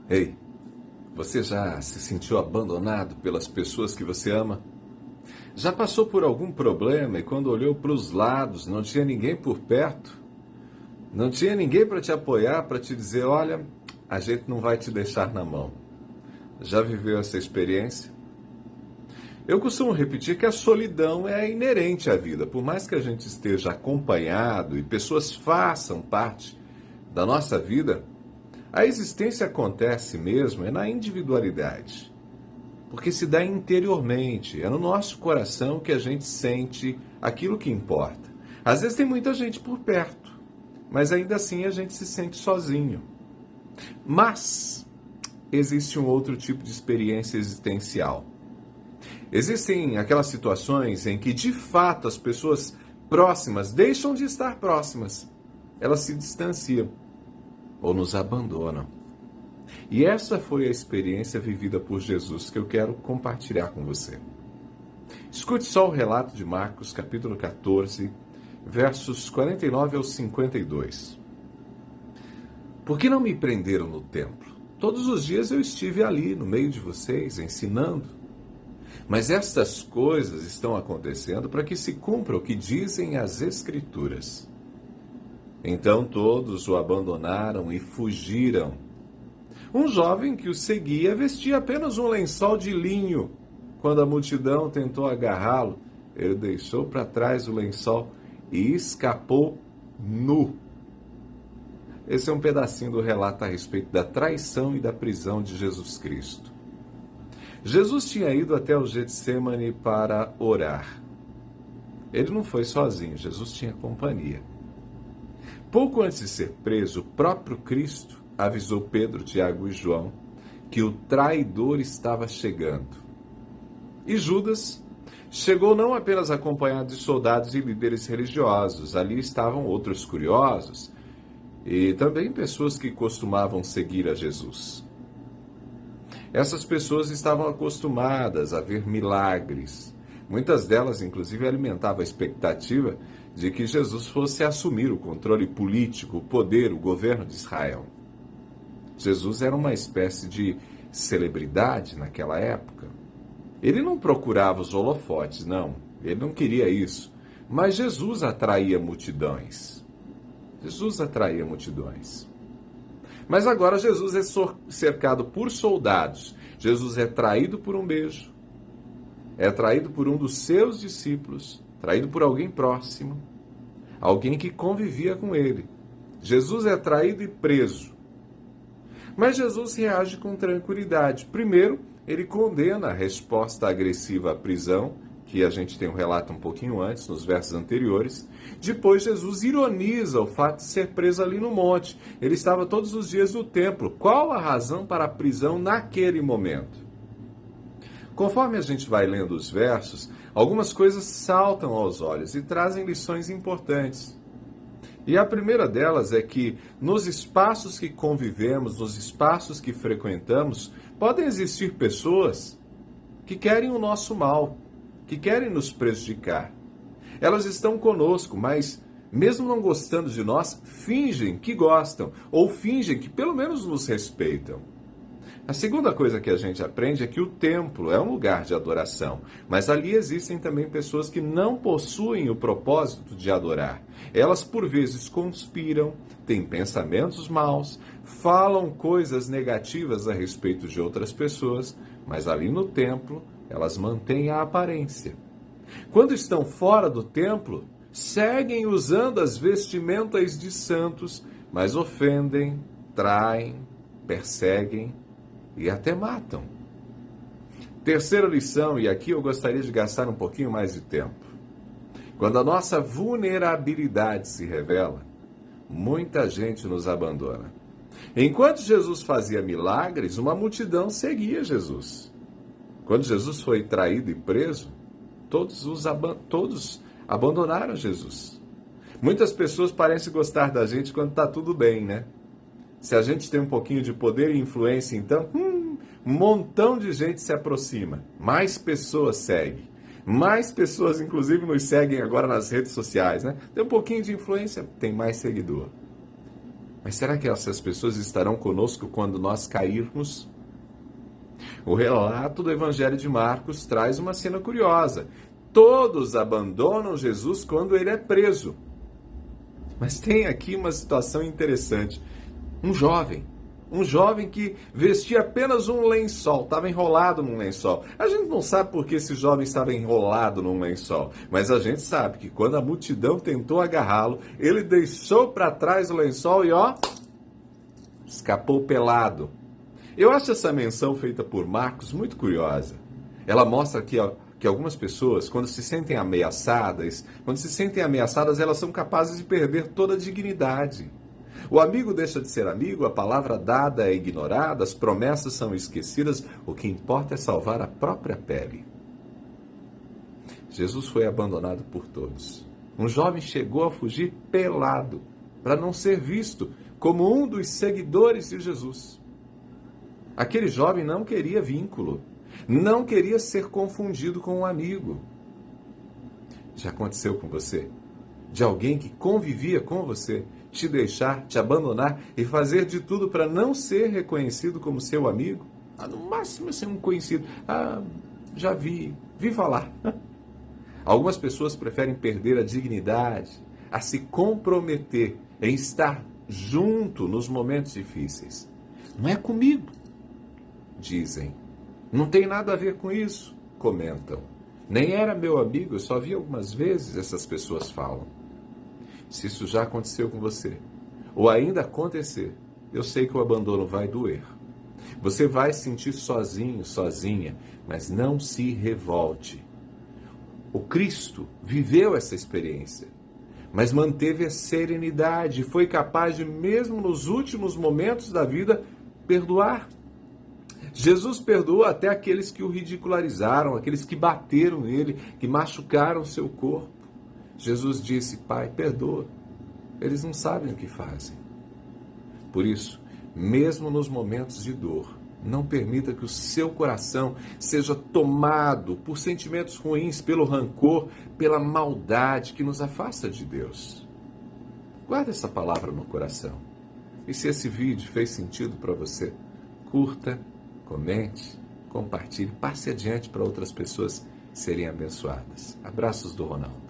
Ei, você já se sentiu abandonado pelas pessoas que você ama? Já passou por algum problema e quando olhou para os lados não tinha ninguém por perto? Não tinha ninguém para te apoiar, para te dizer, olha, a gente não vai te deixar na mão. Já viveu essa experiência? Eu costumo repetir que a solidão é inerente à vida. Por mais que a gente esteja acompanhado e pessoas façam parte da nossa vida, a existência acontece mesmo na individualidade. Porque se dá interiormente, é no nosso coração que a gente sente aquilo que importa. Às vezes tem muita gente por perto, mas ainda assim a gente se sente sozinho. Mas existe um outro tipo de experiência existencial. Existem aquelas situações em que de fato as pessoas próximas deixam de estar próximas. Elas se distanciam ou nos abandonam. E essa foi a experiência vivida por Jesus que eu quero compartilhar com você. Escute só o relato de Marcos, capítulo 14, versos 49 ao 52. Por que não me prenderam no templo? Todos os dias eu estive ali, no meio de vocês, ensinando. Mas estas coisas estão acontecendo para que se cumpra o que dizem as Escrituras. Então todos o abandonaram e fugiram. Um jovem que o seguia vestia apenas um lençol de linho. Quando a multidão tentou agarrá-lo, ele deixou para trás o lençol e escapou nu. Esse é um pedacinho do relato a respeito da traição e da prisão de Jesus Cristo. Jesus tinha ido até o Getsêmani para orar. Ele não foi sozinho, Jesus tinha companhia. Pouco antes de ser preso, o próprio Cristo avisou Pedro, Tiago e João que o traidor estava chegando. E Judas chegou não apenas acompanhado de soldados e líderes religiosos, ali estavam outros curiosos e também pessoas que costumavam seguir a Jesus. Essas pessoas estavam acostumadas a ver milagres. Muitas delas, inclusive, alimentavam a expectativa de que Jesus fosse assumir o controle político, o poder, o governo de Israel. Jesus era uma espécie de celebridade naquela época. Ele não procurava os holofotes, não. Ele não queria isso. Mas Jesus atraía multidões. Jesus atraía multidões. Mas agora Jesus é cercado por soldados. Jesus é traído por um beijo. É traído por um dos seus discípulos. Traído por alguém próximo. Alguém que convivia com ele. Jesus é traído e preso. Mas Jesus reage com tranquilidade. Primeiro, ele condena a resposta agressiva à prisão, que a gente tem um relato um pouquinho antes, nos versos anteriores. Depois, Jesus ironiza o fato de ser preso ali no monte. Ele estava todos os dias no templo. Qual a razão para a prisão naquele momento? Conforme a gente vai lendo os versos, algumas coisas saltam aos olhos e trazem lições importantes. E a primeira delas é que nos espaços que convivemos, nos espaços que frequentamos, podem existir pessoas que querem o nosso mal, que querem nos prejudicar. Elas estão conosco, mas mesmo não gostando de nós, fingem que gostam, ou fingem que pelo menos nos respeitam. A segunda coisa que a gente aprende é que o templo é um lugar de adoração, mas ali existem também pessoas que não possuem o propósito de adorar. Elas, por vezes, conspiram, têm pensamentos maus, falam coisas negativas a respeito de outras pessoas, mas ali no templo elas mantêm a aparência. Quando estão fora do templo, seguem usando as vestimentas de santos, mas ofendem, traem, perseguem e até matam. Terceira lição, e aqui eu gostaria de gastar um pouquinho mais de tempo. Quando a nossa vulnerabilidade se revela, muita gente nos abandona. Enquanto Jesus fazia milagres, uma multidão seguia Jesus. Quando Jesus foi traído e preso, todos abandonaram Jesus. Muitas pessoas parecem gostar da gente quando está tudo bem, né? Se a gente tem um pouquinho de poder e influência, então, um montão de gente se aproxima. Mais pessoas seguem. Mais pessoas, inclusive, nos seguem agora nas redes sociais, né? Tem um pouquinho de influência, tem mais seguidor. Mas será que essas pessoas estarão conosco quando nós cairmos? O relato do Evangelho de Marcos traz uma cena curiosa. Todos abandonam Jesus quando ele é preso. Mas tem aqui uma situação interessante. Um jovem que vestia apenas um lençol, estava enrolado num lençol. A gente não sabe por que esse jovem estava enrolado num lençol, mas a gente sabe que quando a multidão tentou agarrá-lo, ele deixou para trás o lençol e escapou pelado. Eu acho essa menção feita por Marcos muito curiosa. Ela mostra que algumas pessoas, quando se sentem ameaçadas, elas são capazes de perder toda a dignidade. O amigo deixa de ser amigo, a palavra dada é ignorada, as promessas são esquecidas, o que importa é salvar a própria pele. Jesus foi abandonado por todos. Um jovem chegou a fugir pelado, para não ser visto como um dos seguidores de Jesus. Aquele jovem não queria vínculo, não queria ser confundido com um amigo. Já aconteceu com você? De alguém que convivia com você, te deixar, te abandonar e fazer de tudo para não ser reconhecido como seu amigo? No máximo ser um conhecido. Já vi falar. Algumas pessoas preferem perder a dignidade, a se comprometer em estar junto nos momentos difíceis. Não é comigo, dizem. Não tem nada a ver com isso, comentam. Nem era meu amigo, eu só vi algumas vezes, essas pessoas falam. Se isso já aconteceu com você, ou ainda acontecer, eu sei que o abandono vai doer. Você vai se sentir sozinho, sozinha, mas não se revolte. O Cristo viveu essa experiência, mas manteve a serenidade e foi capaz de, mesmo nos últimos momentos da vida, perdoar. Jesus perdoou até aqueles que o ridicularizaram, aqueles que bateram nele, que machucaram seu corpo. Jesus disse: Pai, perdoa, eles não sabem o que fazem. Por isso, mesmo nos momentos de dor, não permita que o seu coração seja tomado por sentimentos ruins, pelo rancor, pela maldade que nos afasta de Deus. Guarde essa palavra no coração. E se esse vídeo fez sentido para você, curta, comente, compartilhe, passe adiante para outras pessoas serem abençoadas. Abraços do Ronaldo.